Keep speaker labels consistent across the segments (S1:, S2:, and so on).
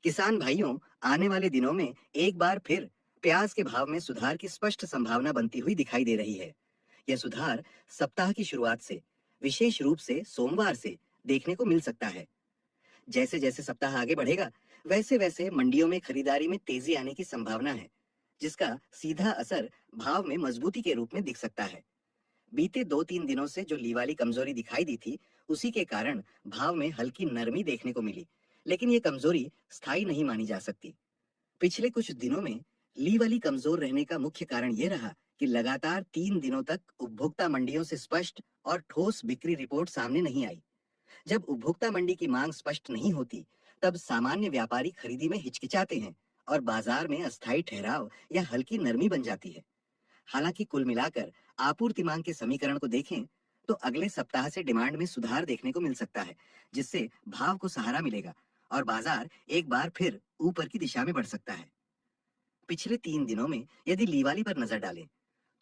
S1: किसान भाइयों, आने वाले दिनों में एक बार फिर प्याज के भाव में सुधार की स्पष्ट संभावना बनती हुई दिखाई दे रही है। यह सुधार सप्ताह की शुरुआत से, विशेष रूप से सोमवार से देखने को मिल सकता है। जैसे जैसे सप्ताह आगे बढ़ेगा, वैसे वैसे मंडियों में खरीदारी में तेजी आने की संभावना है, जिसका सीधा असर भाव में मजबूती के रूप में दिख सकता है। बीते 2-3 दिनों से जो ली वाली कमजोरी दिखाई दी थी, उसी के कारण भाव में हल्की नरमी देखने को मिली, लेकिन ये कमजोरी स्थायी नहीं मानी जा सकती। पिछले कुछ दिनों में ली वाली कमजोर रहने का मुख्य कारण यह रहा कि लगातार 3 दिनों तक उपभोक्ता मंडियों से स्पष्ट और ठोस बिक्री रिपोर्ट सामने नहीं आई। जब उपभोक्ता मंडी की मांग स्पष्ट नहीं होती, तब सामान्य व्यापारी खरीदी में हिचकिचाते हैं और बाजार में अस्थायी ठहराव या हल्की नरमी बन जाती है। हालांकि कुल मिलाकर आपूर्ति मांग के समीकरण को देखें तो अगले सप्ताह से डिमांड में सुधार देखने को मिल सकता है, जिससे भाव को सहारा मिलेगा और बाजार एक बार फिर ऊपर की दिशा में बढ़ सकता है। पिछले 3 दिनों में यदि लीवाली पर नजर डालें,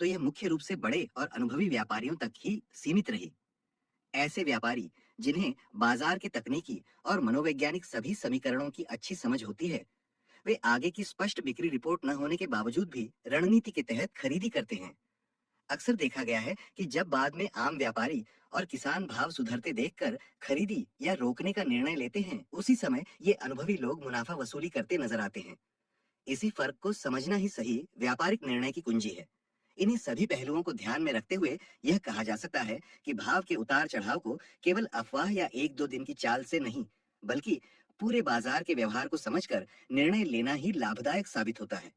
S1: तो यह मुख्य रूप से बड़े और अनुभवी व्यापारियों तक ही सीमित रही। ऐसे व्यापारी जिन्हें बाजार के तकनीकी और मनोवैज्ञानिक सभी समीकरणों की अच्छी समझ होती है, वे आगे की स्पष्ट बिक्री रिपोर्ट न होने के बावजूद भी रणनीति के तहत खरीदी करते हैं। अक्सर देखा गया है कि जब बाद में आम व्यापारी और किसान भाव सुधरते देखकर खरीदी या रोकने का निर्णय लेते हैं, उसी समय ये अनुभवी लोग मुनाफा वसूली करते नजर आते हैं। इसी फर्क को समझना ही सही व्यापारिक निर्णय की कुंजी है। इन्हीं सभी पहलुओं को ध्यान में रखते हुए यह कहा जा सकता है कि भाव के उतार चढ़ाव को केवल अफवाह या 1-2 दिन की चाल से नहीं, बल्कि पूरे बाजार के व्यवहार को समझकर निर्णय लेना ही लाभदायक साबित होता है।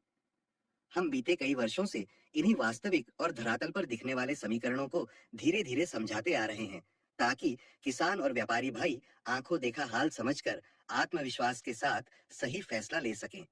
S1: हम बीते कई वर्षों से इन्हीं वास्तविक और धरातल पर दिखने वाले समीकरणों को धीरे धीरे समझाते आ रहे हैं, ताकि किसान और व्यापारी भाई आंखों देखा हाल समझकर आत्मविश्वास के साथ सही फैसला ले सकें।